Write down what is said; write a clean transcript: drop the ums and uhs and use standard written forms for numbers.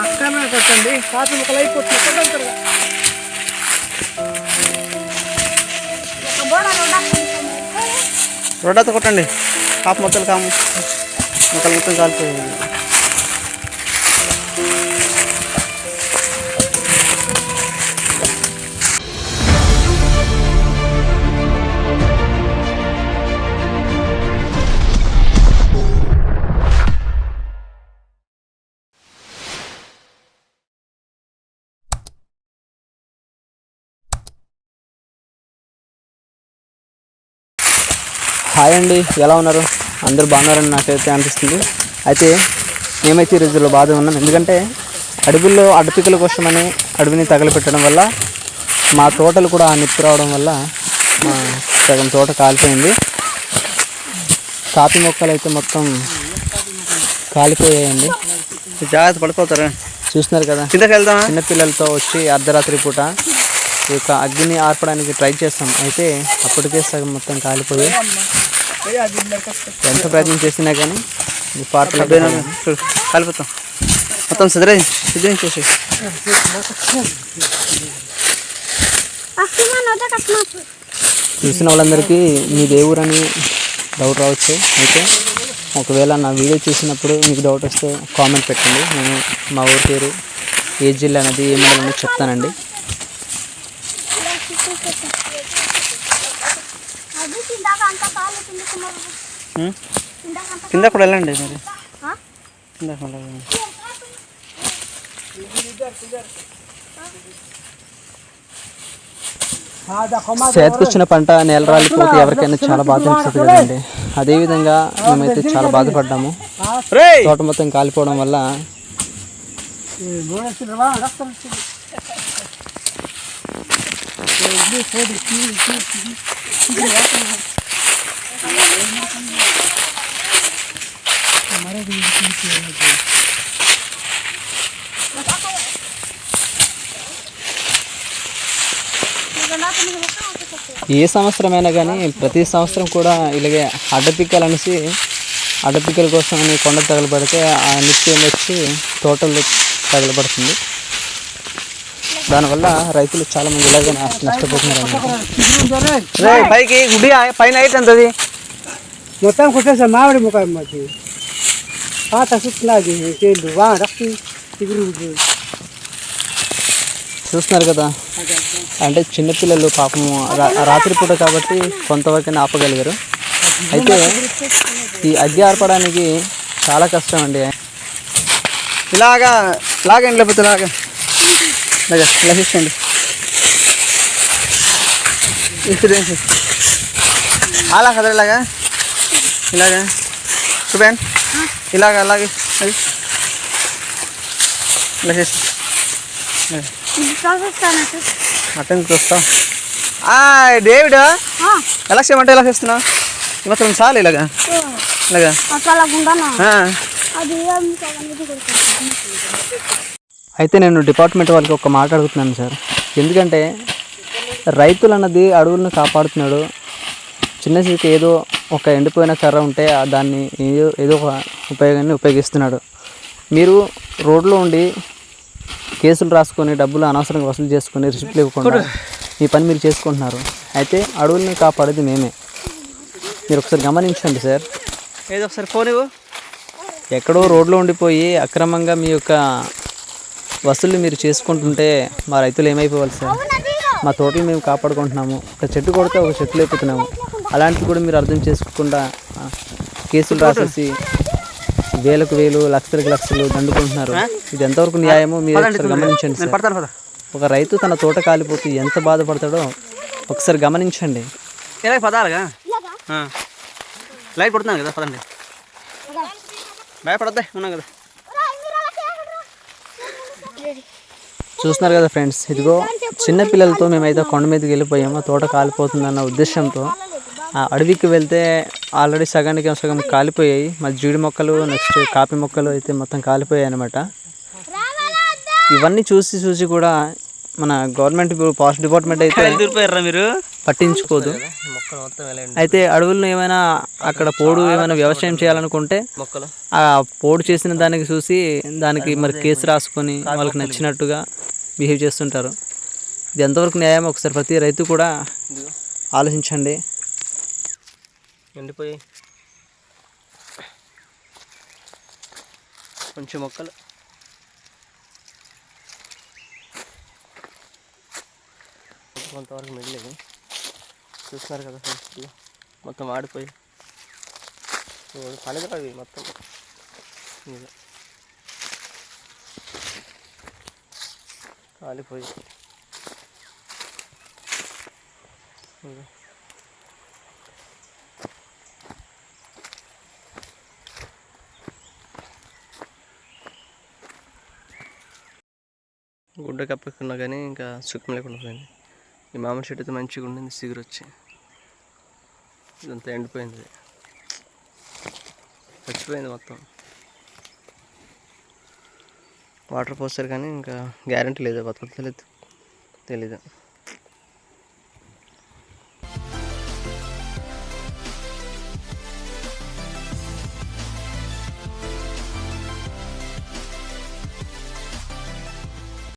పక్కన కొట్టండి, కాఫీ ముక్కలు అయిపోతుంది. రోడ్డతో కొట్టండి, కాపు మొత్తం మొక్కలు మొత్తం కాలిపోయింది. హాయ్ అండి, ఎలా ఉన్నారు? అందరూ బాగున్నారని నాకైతే అనిపిస్తుంది. అయితే మేమైతే ఈ రోజుల్లో బాధ ఉన్నాం. ఎందుకంటే అడవుల్లో అడపికల కోసమని అడవిని తగలపెట్టడం వల్ల మా తోటలు కూడా నిప్పు రావడం వల్ల మా సగం తోట కాలిపోయింది. కాఫీ మొక్కలు అయితే మొత్తం కాలిపోయాయండి. జాగ్రత్త పడిపోతారా, చూస్తున్నారు కదా. చిన్నపిల్లలతో వచ్చి అర్ధరాత్రి పూట ఈ యొక్క అగ్గిని ఆర్పడానికి ట్రై చేస్తాం. అయితే అప్పటికే సగం మొత్తం కాలిపోయి ఎంత ప్రయత్నం చేసినా కానీ కాలిపోతాం మొత్తం సిద్ధరించేసి. చూసిన వాళ్ళందరికీ మీ దేవురని డౌట్ రావచ్చు. అయితే ఒకవేళ నా వీడియో చూసినప్పుడు మీకు డౌట్ వస్తే కామెంట్ పెట్టండి. నేను మా ఊరి పేరు, ఏ జిల్లా అనేది ఏమైనా చెప్తానండి. కింద కూడా వెళ్ళండి మరి, కింద చేతికొచ్చిన పంట నేల రాలిపోతే ఎవరికైనా చాలా బాధ అనిపిస్తుంది కదండి. అదేవిధంగా మేమైతే చాలా బాధపడ్డాము. తోట మొత్తం కాలిపోవడం వల్ల ఏ సంవత్సరమైనా కానీ ప్రతి సంవత్సరం కూడా ఇలాగే అడ్డపిక్కలు అనేసి అడ్డపిక్కల కోసం అని కొండ తగలబడితే ఆ నిత్యం వచ్చి తోటలు తగలబడుతుంది. దానివల్ల రైతులు చాలా మంది ఇలాగే నష్టపోతున్నారు. పైకి గుడి పైన అయితే అంతది మొత్తం కొట్టేసా మామిడి ముఖ పాత సుట్లాది చూస్తున్నారు కదా. అంటే చిన్నపిల్లలు పాపము రాత్రిపూట కాబట్టి కొంతవరకైనా ఆపగలిగారు. అయితే ఈ అగ్గి ఆర్పడానికి చాలా కష్టం అండి. ఇలాగా లేకపోతే ఇలాగా ఇలా చూసుకోండి. అలా కదా ఇలాగా చూడండి, అలాగే అది ఇలా చేసి అటెండ్ చూస్తావు. డేవిడ్ ఎలా చేయమంటే ఎలా చేస్తున్నావు? మాత్రం చాలు ఇలాగా. అయితే నేను డిపార్ట్మెంట్ వాళ్ళకి ఒక మాట అడుగుతున్నాను సార్. ఎందుకంటే రైతులు అన్నది అడవులను కాపాడుతున్నాడు. చిన్న చిన్నకి ఏదో ఒక ఎండిపోయిన కర్ర ఉంటే దాన్ని ఏదో ఒక ఉపయోగాన్ని ఉపయోగిస్తున్నాడు. మీరు రోడ్లో ఉండి కేసులు రాసుకొని డబ్బులు అనవసరంగా వసూలు చేసుకొని రిసిప్ట్లు ఇవ్వకుండా ఈ పని మీరు చేసుకుంటున్నారు. అయితే అడవుల్ని కాపాడేది మేమే. మీరు ఒకసారి గమనించండి సార్. ఏదో ఒకసారి ఫోన్ ఇవ్వు. ఎక్కడో రోడ్లో ఉండిపోయి అక్రమంగా మీ యొక్క వసూళ్ళు మీరు చేసుకుంటుంటే మా రైతులు ఏమైపోవాలి సార్? మా తోటలు మేము కాపాడుకుంటున్నాము. ఒక చెట్టు కొడితే ఒక చెట్టు లేపుతున్నాము. అలాంటివి కూడా మీరు అర్థం చేసుకోకుండా కేసులు రాసేసి వేలకు వేలు లక్షలకు లక్షలు దండుకుంటున్నారు. ఇది ఎంతవరకు న్యాయమో మీరు ఒకసారి గమనించండి సార్. ఒక రైతు తన తోట కాలిపోతే ఎంత బాధపడతాడో ఒకసారి గమనించండి. పదాలుగా లైట్ పడుతున్నాను కదా, పదండి. భయపడద్దా, ఉన్నాం కదా. చూస్తున్నారు కదా ఫ్రెండ్స్, ఇదిగో చిన్నపిల్లలతో మేమైతే కొండ మీదకి వెళ్ళిపోయాము. తోట కాలిపోతుందన్న ఉద్దేశంతో ఆ అడవికి వెళ్తే ఆల్రెడీ సగానికి సగం కాలిపోయాయి. మరి జీడి మొక్కలు, నెక్స్ట్ కాఫీ మొక్కలు అయితే మొత్తం కాలిపోయాయి అన్నమాట. ఇవన్నీ చూసి కూడా మన గవర్నమెంట్ ఫారెస్ట్ డిపార్ట్మెంట్ అయితే మీరు పట్టించుకోదు. మొక్కలు మొత్తం ఎలా అయితే అడవులను ఏమైనా అక్కడ పోడు ఏమైనా వ్యవసాయం చేయాలనుకుంటే మొక్కలు ఆ పోడు చేసిన దానికి చూసి దానికి మరి కేసు రాసుకొని వాళ్ళకి నచ్చినట్టుగా బిహేవ్ చేస్తుంటారు. ఇది ఎంతవరకు న్యాయం ఒకసారి ప్రతి రైతు కూడా ఆలోచించండి. ఎండిపోయి కొంచెం మొక్కలు కొంతవరకు మిగిలేదు. చూస్తున్నారు కదా ఫ్రెండ్స్, మొత్తం ఆడిపోయి పనికిరావు ఇవి మొత్తం. కాలిపోయి గుడ్డ కప్పుకున్నా కానీ ఇంకా సుఖం లేకుండా పోయింది. ఈ మామిడి చెట్టు అయితే మంచిగా ఉండింది, సిగురు వచ్చి ఇదంతా ఎండిపోయింది, చచ్చిపోయింది మొత్తం. వాటర్ పోస్తారు కానీ ఇంకా గ్యారంటీ లేదు, బతుకుతుందో తెలీదు.